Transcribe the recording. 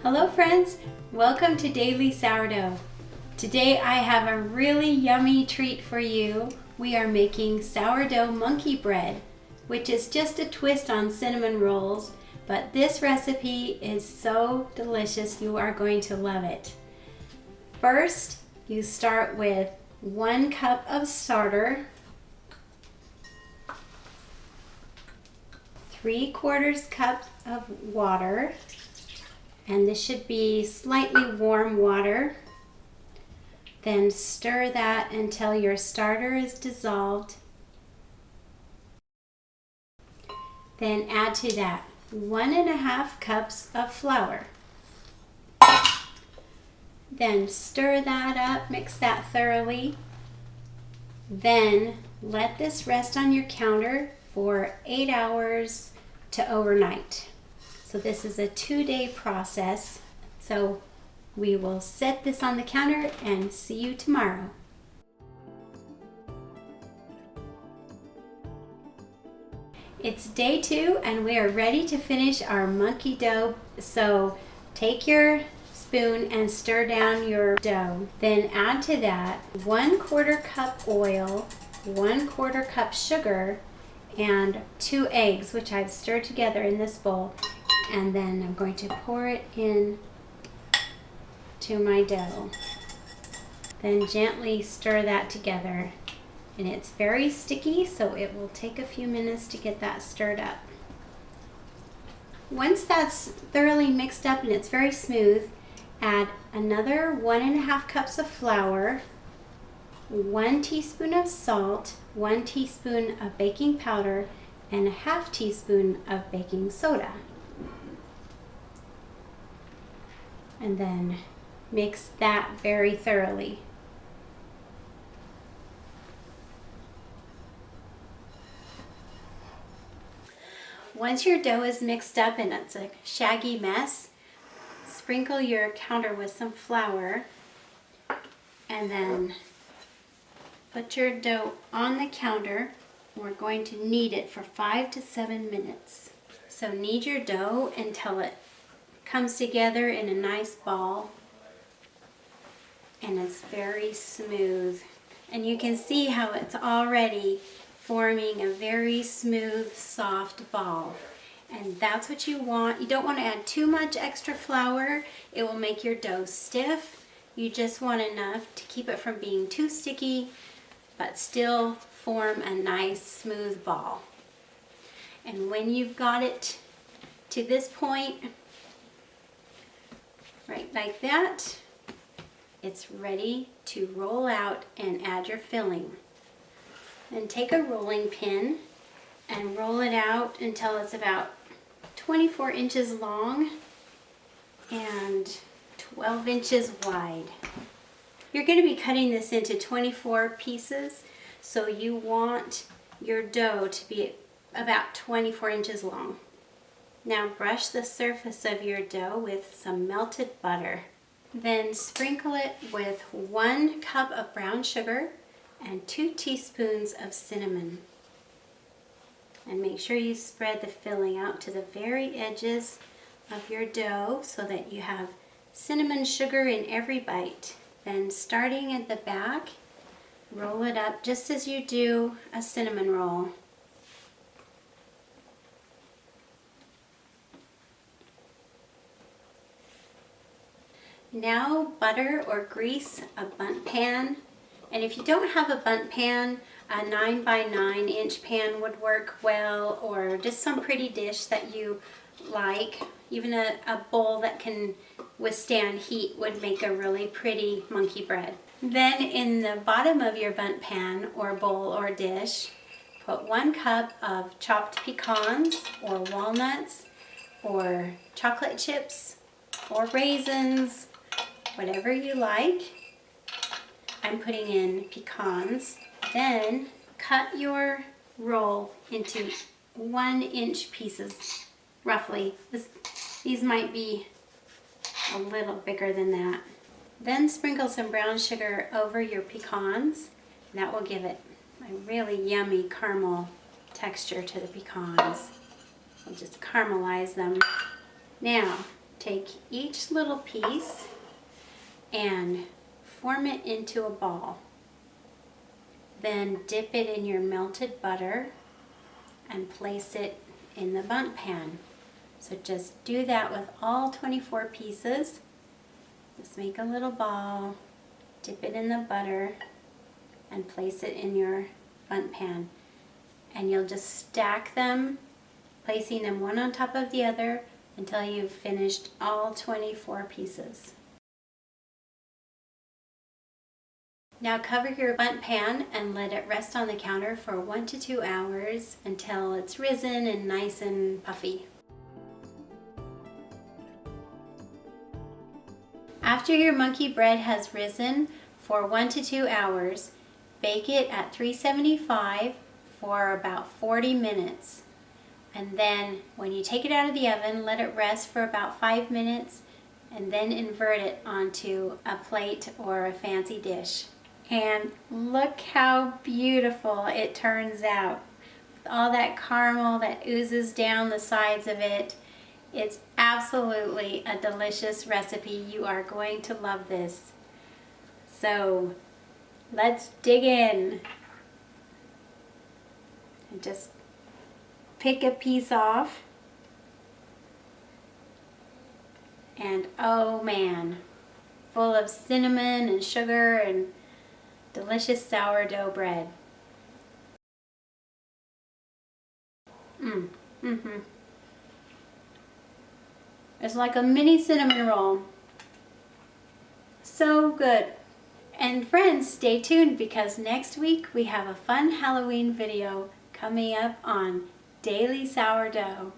Hello friends, welcome to Daily Sourdough. Today I have a really yummy treat for you. We are making sourdough monkey bread, which is just a twist on cinnamon rolls, but this recipe is so delicious you are going to love it. First, you start with 1 cup of starter, 3/4 cup of water, and this should be slightly warm water. Then stir that until your starter is dissolved. Then add to that 1.5 cups of flour. Then stir that up, mix that thoroughly. Then let this rest on your counter for 8 hours to overnight. So this is a 2-day process. So we will set this on the counter and see you tomorrow. It's day 2 and we are ready to finish our monkey dough. So take your spoon and stir down your dough. Then add to that 1/4 cup oil, 1/4 cup sugar, and 2 eggs, which I've stirred together in this bowl. And then I'm going to pour it in to my dough. Then gently stir that together. And it's very sticky, so it will take a few minutes to get that stirred up. Once that's thoroughly mixed up and it's very smooth, add another 1.5 cups of flour, 1 teaspoon of salt, 1 teaspoon of baking powder, and 1/2 teaspoon of baking soda. And then mix that very thoroughly. Once your dough is mixed up and it's a shaggy mess, sprinkle your counter with some flour and then put your dough on the counter. We're going to knead it for 5 to 7 minutes. So knead your dough until it comes together in a nice ball and it's very smooth. And you can see how it's already forming a very smooth, soft ball. And that's what you want. You don't want to add too much extra flour. It will make your dough stiff. You just want enough to keep it from being too sticky, but still form a nice, smooth ball. And when you've got it to this point, right like that, it's ready to roll out and add your filling. Then take a rolling pin and roll it out until it's about 24 inches long and 12 inches wide. You're going to be cutting this into 24 pieces, so you want your dough to be about 24 inches long. Now brush the surface of your dough with some melted butter. Then sprinkle it with 1 cup of brown sugar and 2 teaspoons of cinnamon. And make sure you spread the filling out to the very edges of your dough so that you have cinnamon sugar in every bite. Then starting at the back, roll it up just as you do a cinnamon roll. Now butter or grease a Bundt pan. And if you don't have a Bundt pan, a 9 by 9 inch pan would work well, or just some pretty dish that you like. Even a bowl that can withstand heat would make a really pretty monkey bread. Then in the bottom of your Bundt pan or bowl or dish, put 1 cup of chopped pecans or walnuts or chocolate chips or raisins, whatever you like. I'm putting in pecans. Then cut your roll into 1-inch pieces, roughly. These might be a little bigger than that. Then sprinkle some brown sugar over your pecans. That will give it a really yummy caramel texture to the pecans. We'll just caramelize them. Now, take each little piece and form it into a ball. Then dip it in your melted butter and place it in the Bundt pan. So just do that with all 24 pieces. Just make a little ball, dip it in the butter, and place it in your Bundt pan. And you'll just stack them, placing them one on top of the other until you've finished all 24 pieces. Now cover your Bundt pan and let it rest on the counter for 1 to 2 hours until it's risen and nice and puffy. After your monkey bread has risen for 1 to 2 hours, bake it at 375 for about 40 minutes. And then when you take it out of the oven, let it rest for about 5 minutes and then invert it onto a plate or a fancy dish. And look how beautiful it turns out. With all that caramel that oozes down the sides of it. It's absolutely a delicious recipe. You are going to love this. So let's dig in. And just pick a piece off. And oh man, full of cinnamon and sugar and delicious sourdough bread. It's like a mini cinnamon roll. So good. And friends, stay tuned because next week we have a fun Halloween video coming up on daily sourdough.